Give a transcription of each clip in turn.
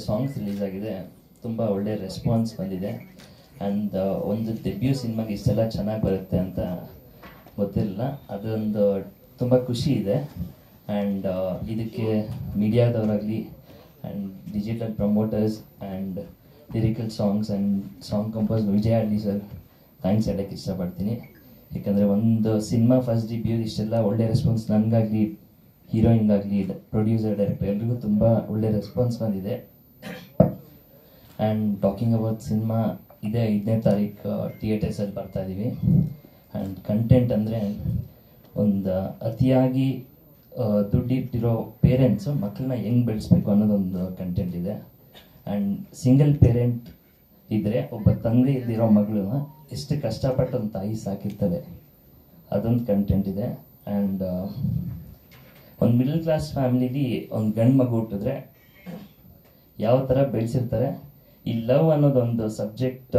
Songs release ಆಗಿದೆ, ತುಂಬ ಒಳ್ಳೆ ರೆಸ್ಪಾನ್ಸ್ ಬಂದಿದೆ. ಆ್ಯಂಡ್ ಒಂದು ಡೆಬ್ಯೂ ಸಿನಿಮಾಗೆ ಇಷ್ಟೆಲ್ಲ ಚೆನ್ನಾಗಿ ಬರುತ್ತೆ ಅಂತ ಗೊತ್ತಿರಲಿಲ್ಲ. ಅದೊಂದು ತುಂಬ ಖುಷಿ ಇದೆ. ಆ್ಯಂಡ್ ಇದಕ್ಕೆ ಮೀಡಿಯಾದವರಾಗಲಿ and digital promoters and lyrical songs and song compose Vijay Halli sir thanks ಹೇಳೋಕ್ಕೆ ಇಷ್ಟಪಡ್ತೀನಿ. ಯಾಕಂದರೆ ಒಂದು ಸಿನಿಮಾ ಫಸ್ಟ್ ಡೆಬ್ಯೂ ಇಷ್ಟೆಲ್ಲ ಒಳ್ಳೆ ರೆಸ್ಪಾನ್ಸ್ ನನಗಾಗಲಿ, ಹೀರೋಯಿನ್ಗಾಗಲಿ, ಪ್ರೊಡ್ಯೂಸರ್, ಡೈರೆಕ್ಟರ್ ಎಲ್ರಿಗೂ ತುಂಬ ಒಳ್ಳೆ ರೆಸ್ಪಾನ್ಸ್ ಬಂದಿದೆ. ಆ್ಯಂಡ್ ಟಾಕಿಂಗ್ ಅಬೌಟ್ ಸಿನಿಮಾ, ಇದೇ 5ನೇ ತಾರೀಕು ಥಿಯೇಟರ್ಸಲ್ಲಿ ಬರ್ತಾ ಇದ್ದೀವಿ. ಆ್ಯಂಡ್ ಕಂಟೆಂಟ್ ಅಂದರೆ ಒಂದು ಅತಿಯಾಗಿ ದುಡ್ಡಿಟ್ಟಿರೋ ಪೇರೆಂಟ್ಸು ಮಕ್ಕಳನ್ನ ಹೆಂಗೆ ಬೆಳೆಸ್ಬೇಕು ಅನ್ನೋದೊಂದು ಕಂಟೆಂಟ್ ಇದೆ. ಆ್ಯಂಡ್ ಸಿಂಗಲ್ ಪೇರೆಂಟ್ ಇದ್ದರೆ ಒಬ್ಬ ತಂದೆ ಇದ್ದಿರೋ ಮಗಳನ್ನ ಎಷ್ಟು ಕಷ್ಟಪಟ್ಟು ಒಂದು ತಾಯಿ ಸಾಕಿರ್ತಾರೆ, ಅದೊಂದು ಕಂಟೆಂಟ್ ಇದೆ. ಆ್ಯಂಡ್ ಒಂದು ಮಿಡಲ್ ಕ್ಲಾಸ್ ಫ್ಯಾಮಿಲಿಲಿ ಒಂದು ಗಂಡು ಮಗು ಹುಟ್ಟಿದ್ರೆ ಯಾವ ಥರ ಬೆಳೆಸಿರ್ತಾರೆ, ಈ ಲವ್ ಅನ್ನೋದೊಂದು ಸಬ್ಜೆಕ್ಟ್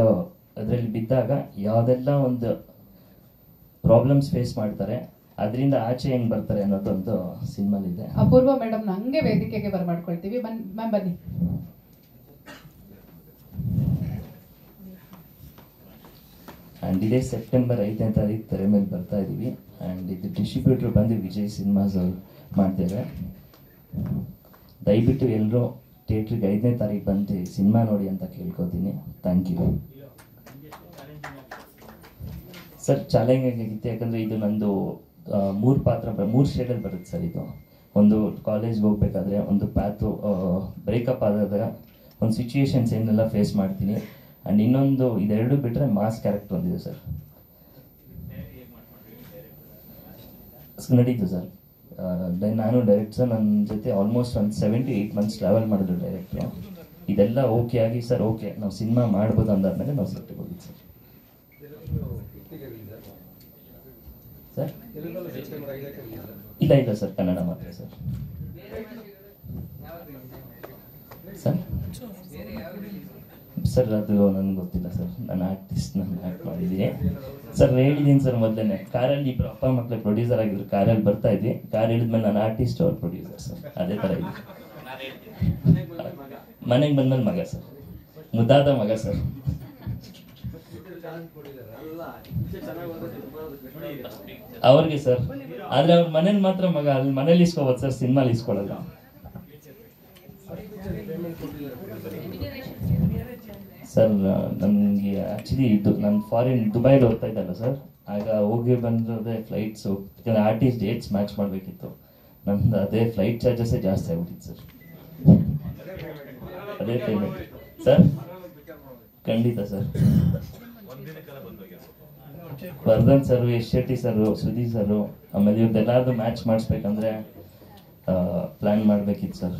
ಅದರಲ್ಲಿ ಬಿದ್ದಾಗ ಯಾವುದೆಲ್ಲ ಒಂದು ಪ್ರಾಬ್ಲಮ್ಸ್ ಫೇಸ್ ಮಾಡ್ತಾರೆ, ಅದರಿಂದ ಆಚೆ ಹೆಂಗೆ ಬರ್ತಾರೆ ಅನ್ನೋದೊಂದು ಸಿನಿಮಾಲಿದೆ. ಅಪೂರ್ವ ಮೇಡಮ್ ಹಂಗೆ ವೇದಿಕೆಗೆ ಬರ್ಮಾಡ್ಕೊಳ್ತೀವಿ. ಮ್ಯಾಮ್ ಬನ್ನಿ. ಆ್ಯಂಡ್ ಇದೇ ಸೆಪ್ಟೆಂಬರ್ 5ನೇ ತಾರೀಕು ತೆರೆ ಮೇಲೆ ಬರ್ತಾ ಇದ್ದೀವಿ. ಆ್ಯಂಡ್ ಇದು ಡಿಸ್ಟ್ರಿಬ್ಯೂಟ್ರ್ ಬಂದು ವಿಜಯ್ ಸಿನಿಮಾಸ್ ಅವ್ರು ಮಾಡ್ತೇವೆ. ದಯವಿಟ್ಟು ಎಲ್ಲರೂ ಥಿಯೇಟ್ರಿಗೆ 5ನೇ ತಾರೀಕು ಬಂದು ಸಿನಿಮಾ ನೋಡಿ ಅಂತ ಕೇಳ್ಕೊತೀನಿ. Thank you sir. ಚಾಲೆಂಜ್ ಆಗಿತ್ತು, ಯಾಕಂದರೆ ಇದು ನಂದು 3 ಪಾತ್ರ 3 ಶೇಡಲ್ಲಿ ಬರುತ್ತೆ ಸರ್. ಇದು ಒಂದು ಕಾಲೇಜ್ಗೆ ಹೋಗ್ಬೇಕಾದ್ರೆ, ಒಂದು ಪ್ಯಾತು ಬ್ರೇಕಪ್ ಆದಾಗ ಒಂದು ಸಿಚುಯೇಷನ್ಸ್ ಏನೆಲ್ಲ ಫೇಸ್ ಮಾಡ್ತೀನಿ. ಆ್ಯಂಡ್ ಇನ್ನೊಂದು ಇದೆರಡು ಬಿಟ್ಟರೆ ಮಾಸ್ ಕ್ಯಾರೆಕ್ಟರ್ ಒಂದಿದೆ ಸರ್, ನಡೀತು ಸರ್. ನಾನು ಡೈರೆಕ್ಟರ್ ನನ್ನ ಜೊತೆ ಆಲ್ಮೋಸ್ಟ್ ಒಂದು 7 to 8 months ಟ್ರಾವೆಲ್ ಮಾಡಿದ್ರು ಡೈರೆಕ್ಟ್ರು. ಇದೆಲ್ಲ ಓಕೆ ಆಗಿ ಸರ್ ಓಕೆ ನಾವು ಸಿನಿಮಾ ಮಾಡ್ಬೋದು ಅಂದಾದ್ಮೇಲೆ ನಾವು ಸೆಟ್ಟಿಗೆ ಹೋಗಿದ್ದು ಸರ್. ಸರ್ ಇಲ್ಲ ಸರ್, ಕನ್ನಡ ಮಾತ್ರ ಸರ್. ಸರ್ ಅದು ನನಗೆ ಗೊತ್ತಿಲ್ಲ ಸರ್, ನಾನು ಆರ್ಟಿಸ್ಟ್, ನಾನು ಆ್ಯಕ್ಟ್ ಮಾಡಿದ್ದೀನಿ ಸರ್. ಹೇಳಿದ್ದೀನಿ ಸರ್ ಮೊದಲೇ, ಕಾರಲ್ಲಿ ಇಬ್ಬರು ಅಪ್ಪ ಮಕ್ಕಳು ಪ್ರೊಡ್ಯೂಸರ್ ಆಗಿದ್ರು, ಕಾರಲ್ಲಿ ಬರ್ತಾ ಇದ್ವಿ, ಕಾರ್ ಹೇಳಿದ್ಮೇಲೆ ನಾನು ಆರ್ಟಿಸ್ಟ್, ಅವ್ರು ಪ್ರೊಡ್ಯೂಸರ್ ಸರ್, ಅದೇ ಥರ ಇದೆ. ಮನೆಗೆ ಬಂದ್ಮೇಲೆ ಮಗ ಸರ್, ಮುದ್ದಾದ ಮಗ ಸರ್. ಅವ್ರಿಗೆ ಸರ್, ಆದರೆ ಅವ್ರ ಮನೇಲಿ ಮಾತ್ರ ಮಗ, ಅಲ್ಲಿ ಮನೇಲಿ ಇಸ್ಕೋಬೋದು ಸರ್, ಸಿನಿಮಾಲಿ ಇಸ್ಕೊಳ್ಳಲ್ಲ ಸರ್. ನನಗೆ ಆ್ಯಕ್ಚುಲಿ ಇದು ನಾನು ಫಾರಿನ್ ದುಬೈಲಿ ಓದ್ತಾ ಇದ್ದಲ್ಲ ಸರ್, ಆಗ ಹೋಗಿ ಬಂದಿರೋದೇ ಫ್ಲೈಟ್ಸು, ಯಾಕಂದರೆ ಆರ್ಟಿಸ್ಟ್ ಡೇಟ್ಸ್ ಮ್ಯಾಚ್ ಮಾಡಬೇಕಿತ್ತು. ನಮ್ದು ಅದೇ ಫ್ಲೈಟ್ ಚಾರ್ಜಸ್ಸೇ ಜಾಸ್ತಿ ಆಗ್ಬಿಟ್ಟಿತ್ತು ಸರ್. ಅದೇ ಪೇಮೆಂಟ್ ಸರ್, ಖಂಡಿತ sir. Vardhan sir, Yash Shetty sir, ಸುದೀ ಸರ್, ಆಮೇಲೆ ಇವ್ರದ್ದೆಲ್ಲಾರ್ದು ಮ್ಯಾಚ್ ಮಾಡಿಸ್ಬೇಕಂದ್ರೆ ಪ್ಲ್ಯಾನ್ ಮಾಡಬೇಕಿತ್ತು ಸರ್.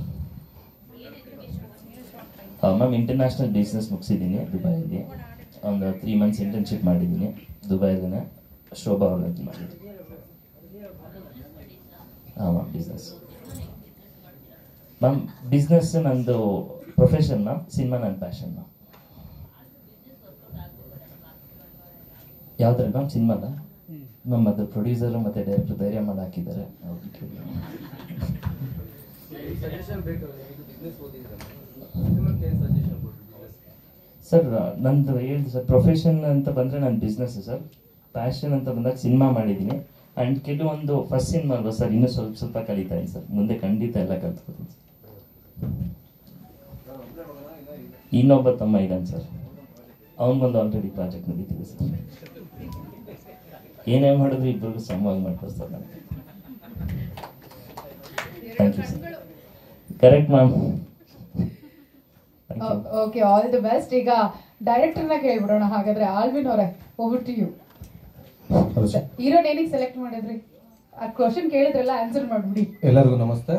ಮ್ಯಾಮ್ ಇಂಟರ್ನ್ಯಾಷನಲ್ ಬಿಸ್ನೆಸ್ ಮುಗಿಸಿದ್ದೀನಿ ದುಬೈಯಲ್ಲಿ, ಒಂದು 3 months ಇಂಟರ್ನ್ಶಿಪ್ ಮಾಡಿದ್ದೀನಿ ದುಬೈಲೇ, ಶೋಭಾ ಅವ್ರಿಗೆ ಮಾಡಿದ್ದೀನಿ. ಹಾಂ ಮ್ಯಾಮ್, ಬಿಸ್ನೆಸ್ ಮ್ಯಾಮ್. ಬಿಸ್ನೆಸ್ ನಂದು ಪ್ರೊಫೆಷನ್ ಮ್ಯಾಮ್, ಸಿನಿಮಾ ನನ್ನ ಪ್ಯಾಷನ್ ಮ್ಯಾಮ್. ಯಾವ ಥರ ಮ್ಯಾಮ್? ಸಿನಿಮಾದ ಮ್ಯಾಮ್ ಅದು ಪ್ರೊಡ್ಯೂಸರು ಮತ್ತು ಡೈರೆಕ್ಟರ್ ಧೈರ್ಯ ಮಾಡಿ ಹಾಕಿದ್ದಾರೆ. ಸರ್ ನಂದು ಹೇಳಿದೆ ಸರ್, ಪ್ರೊಫೆಷನ್ ಅಂತ ಬಂದರೆ ನನ್ನ ಬಿಸ್ನೆಸ್ ಸರ್, ಪ್ಯಾಷನ್ ಅಂತ ಬಂದಾಗ ಸಿನಿಮಾ ಮಾಡಿದ್ದೀನಿ. ಆ್ಯಂಡ್ ಕೆಲವೊಂದು ಫಸ್ಟ್ ಸಿನಿಮಾ ಅಲ್ವಾ ಸರ್, ಇನ್ನೂ ಸ್ವಲ್ಪ ಕಲಿತಾ ಇದ್ದೀನಿ ಸರ್, ಮುಂದೆ ಖಂಡಿತ ಎಲ್ಲ ಕಲ್ತ್ಕೊತೀನಿ ಸರ್. ಇನ್ನೊಬ್ಬ ತಮ್ಮ ಇದ್ದಾನೆ ಸರ್, ಅವನಿಗೊಂದು ಆಲ್ರೆಡಿ ಪ್ರಾಜೆಕ್ಟ್ ನಡೀತಿದೆ ಸರ್. ಏನೇ ಮಾಡಿದ್ರು ಇಬ್ಬರಿಗೂ ಸಮವಾಗಿ ಮಾಡ್ಕೊಡ್ತಾರೆ ನಾನು. Thank you sir. Correct ma'am. Okay, all the best. ಈಗ ಡೈರೆಕ್ಟರ್ನ ಕೇಳ್ಬಿಡೋಣ ಹಾಗಾದ್ರೆ. ಆಲ್ವಿನ್ ಅವರೇ, ಓವರ್ ಟು ಯು. ಹೀರೋನ್ ಏನಿಗೆ ಸೆಲೆಕ್ಟ್ ಮಾಡಿದ್ರಿ? ಆ ಕ್ವಶನ್ ಕೇಳಿದ್ರಲ್ಲ, ಆನ್ಸರ್ ಮಾಡ್ಬಿಡಿ. ಎಲ್ಲರಿಗೂ ನಮಸ್ತೆ.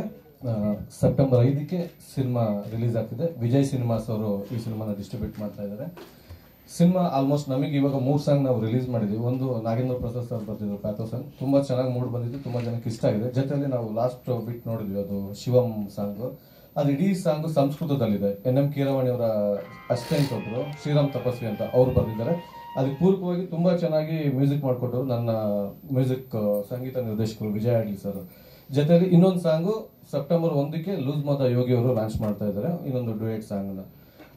ಸೆಪ್ಟೆಂಬರ್ 5ಕ್ಕೆ ಸಿನಿಮಾ ರಿಲೀಸ್ ಆಗ್ತಿದೆ. ವಿಜಯ್ ಸಿನಿಮಾಸ್ ಅವರು ಈ ಸಿನಿಮಾನ ಡಿಸ್ಟ್ರಿಬ್ಯೂಟ್ ಮಾಡ್ತಾ ಇದ್ದಾರೆ. ಸಿನಿಮಾ ಆಲ್ಮೋಸ್ಟ್ ನಮಗೆ ಇವಾಗ 3 ಸಾಂಗ್ ನಾವು ರಿಲೀಸ್ ಮಾಡಿದ್ವಿ. ಒಂದು ನಾಗೇಂದ್ರ ಪ್ರಸಾದ್ ಸರ್ ಬರ್ತಿದ್ರು ಪ್ಯಾಥೋ ಸಾಂಗ್, ತುಂಬ ಚೆನ್ನಾಗಿ ಮೂಡ್ ಬಂದಿದ್ದು, ತುಂಬ ಜನಕ್ಕೆ ಇಷ್ಟ ಆಗಿದೆ. ಜೊತೆಯಲ್ಲಿ ನಾವು ಲಾಸ್ಟ್ ಬಿಟ್ ನೋಡಿದ್ವಿ, ಅದು ಶಿವಂ ಸಾಂಗು. ಅದು ಇಡೀ ಸಾಂಗು ಸಂಸ್ಕೃತದಲ್ಲಿದೆ. NM ಕೀರವಾಣಿ ಅವರ ಅಸಿಸ್ಟೆಂಟ್ ಒಬ್ಬರು ಶ್ರೀರಾಮ್ ತಪಸ್ವಿ ಅಂತ ಅವರು ಬರೆದಿದ್ದಾರೆ. ಅದಕ್ಕೆ ಪೂರಕವಾಗಿ ತುಂಬ ಚೆನ್ನಾಗಿ ಮ್ಯೂಸಿಕ್ ಮಾಡಿಕೊಟ್ಟರು ನನ್ನ ಮ್ಯೂಸಿಕ್ ಸಂಗೀತ ನಿರ್ದೇಶಕರು ವಿಜಯ್ ಹಳ್ಳಿ ಸರ್. ಜೊತೆಲಿ ಇನ್ನೊಂದು ಸಾಂಗು ಸೆಪ್ಟೆಂಬರ್ 1ಕ್ಕೆ ಲೂಸ್ ಮದ ಯೋಗಿ ಅವರು ಲಾಂಚ್ ಮಾಡ್ತಾ ಇದ್ದಾರೆ, ಇನ್ನೊಂದು ಡುಯೆಟ್ ಸಾಂಗ್.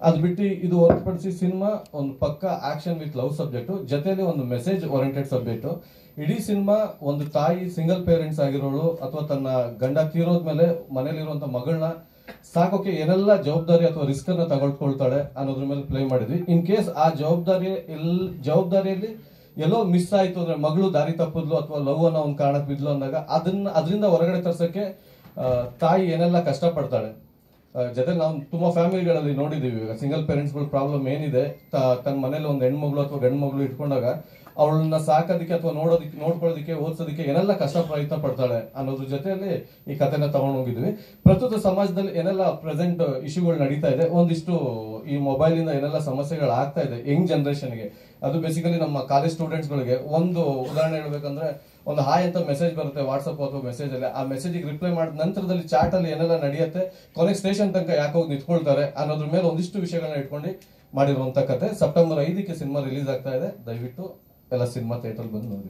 ಅದು ಬಿಟ್ಟು ಇದು ಹೊರತುಪಡಿಸಿ ಸಿನಿಮಾ ಒಂದು ಪಕ್ಕ ಆಕ್ಷನ್ ವಿತ್ ಲವ್ ಸಬ್ಜೆಕ್ಟ್, ಜೊತೆಲಿ ಒಂದು ಮೆಸೇಜ್ ಓರಿಯೆಂಟೆಡ್ ಸಬ್ಜೆಕ್ಟ್. ಇಡೀ ಸಿನಿಮಾ ಒಂದು ತಾಯಿ ಸಿಂಗಲ್ ಪೇರೆಂಟ್ಸ್ ಆಗಿರೋಳು ಅಥವಾ ತನ್ನ ಗಂಡ ತೀರೋದ್ಮೇಲೆ ಮನೇಲಿರುವಂತ ಮಗಳನ್ನ ಸಾಕೋಕೆ ಏನೆಲ್ಲ ಜವಾಬ್ದಾರಿ ಅಥವಾ ರಿಸ್ಕ್ ಅನ್ನ ತಗೊಳ್ಕೊಳ್ತಾಳೆ ಅನ್ನೋದ್ರ ಮೇಲೆ ಪ್ಲೇ ಮಾಡಿದ್ವಿ. ಇನ್ ಕೇಸ್ ಆ ಜವಾಬ್ದಾರಿಯಲ್ಲಿ ಎಲ್ಲೋ ಮಿಸ್ ಆಯ್ತು ಅಂದ್ರೆ, ಮಗಳು ದಾರಿ ತಪ್ಪಿದ್ಲು ಅಥವಾ ಲವ್ ಅನ್ನೋ ಒಂದು ಕಾರಣಕ್ಕೆ ಬಿದ್ಲು ಅಂದಾಗ ಅದರಿಂದ ಹೊರಗಡೆ ತರ್ಸಕ್ಕೆ ತಾಯಿ ಏನೆಲ್ಲ ಕಷ್ಟ ಪಡ್ತಾಳೆ. ಜೊತೆ ನಾವು ತುಂಬಾ ಫ್ಯಾಮಿಲಿಗಳಲ್ಲಿ ನೋಡಿದೀವಿ, ಈಗ ಸಿಂಗಲ್ ಪೇರೆಂಟ್ಸ್ಗಳ ಪ್ರಾಬ್ಲಮ್ ಏನಿದೆ, ತನ್ನ ಮನೇಲಿ ಒಂದು ಹೆಣ್ಮಗಳು ಅಥವಾ ಗಂಡು ಮಗಳು ಇಟ್ಕೊಂಡಾಗ ಅವಳನ್ನ ಸಾಕೋದಕ್ಕೆ ಅಥವಾ ನೋಡ್ಕೊಳ್ಳೋದಕ್ಕೆ ಓದಿಸೋದಕ್ಕೆ ಏನೆಲ್ಲ ಕಷ್ಟ ಪ್ರಯತ್ನ ಪಡ್ತಾಳೆ ಅನ್ನೋದ್ರ ಜೊತೆಯಲ್ಲಿ ಈ ಕಥೆನ ತಗೊಂಡು ಹೋಗಿದ್ವಿ. ಪ್ರಸ್ತುತ ಸಮಾಜದಲ್ಲಿ ಏನೆಲ್ಲ ಪ್ರೆಸೆಂಟ್ ಇಶ್ಯೂಗಳು ನಡೀತಾ ಇದೆ, ಒಂದಿಷ್ಟು ಈ ಮೊಬೈಲ್ ಇಂದ ಏನೆಲ್ಲ ಸಮಸ್ಯೆಗಳು ಆಗ್ತಾ ಇದೆ ಯಂಗ್ ಜನರೇಷನ್ಗೆ, ಅದು ಬೇಸಿಕಲಿ ನಮ್ಮ ಕಾಲೇಜ್ ಸ್ಟೂಡೆಂಟ್ಸ್ ಗಳಿಗೆ. ಒಂದು ಉದಾಹರಣೆ ಹೇಳ್ಬೇಕಂದ್ರೆ, ಒಂದು ಹಾಯ್ ಅಂತ ಮೆಸೇಜ್ ಬರುತ್ತೆ ವಾಟ್ಸ್ಆಪ್ ಅಥವಾ ಮೆಸೇಜ್ ಅಲ್ಲಿ, ಆ ಮೆಸೇಜಿಗೆ ರಿಪ್ಲೈ ಮಾಡಿದ ನಂತರದಲ್ಲಿ ಚಾಟ್ ಅಲ್ಲಿ ಏನೆಲ್ಲ ನಡೆಯುತ್ತೆ, ಕೊನೆಗೆ ಸ್ಟೇಷನ್ ತನಕ ಯಾಕೆ ಹೋಗಿ ನಿಂತ್ಕೊಳ್ತಾರೆ ಅನ್ನೋದ್ರ ಮೇಲೆ ಒಂದಿಷ್ಟು ವಿಷಯಗಳನ್ನ ಇಟ್ಕೊಂಡು ಮಾಡಿರುವಂತ ಕತೆ. ಸೆಪ್ಟೆಂಬರ್ 5ಕ್ಕೆ ಸಿನಿಮಾ ರಿಲೀಸ್ ಆಗ್ತಾ ಇದೆ. ದಯವಿಟ್ಟು ಎಲ್ಲ ಸಿನಿಮಾ ಥಿಯೇಟರ್ ಬಂದು ನೋಡಿ.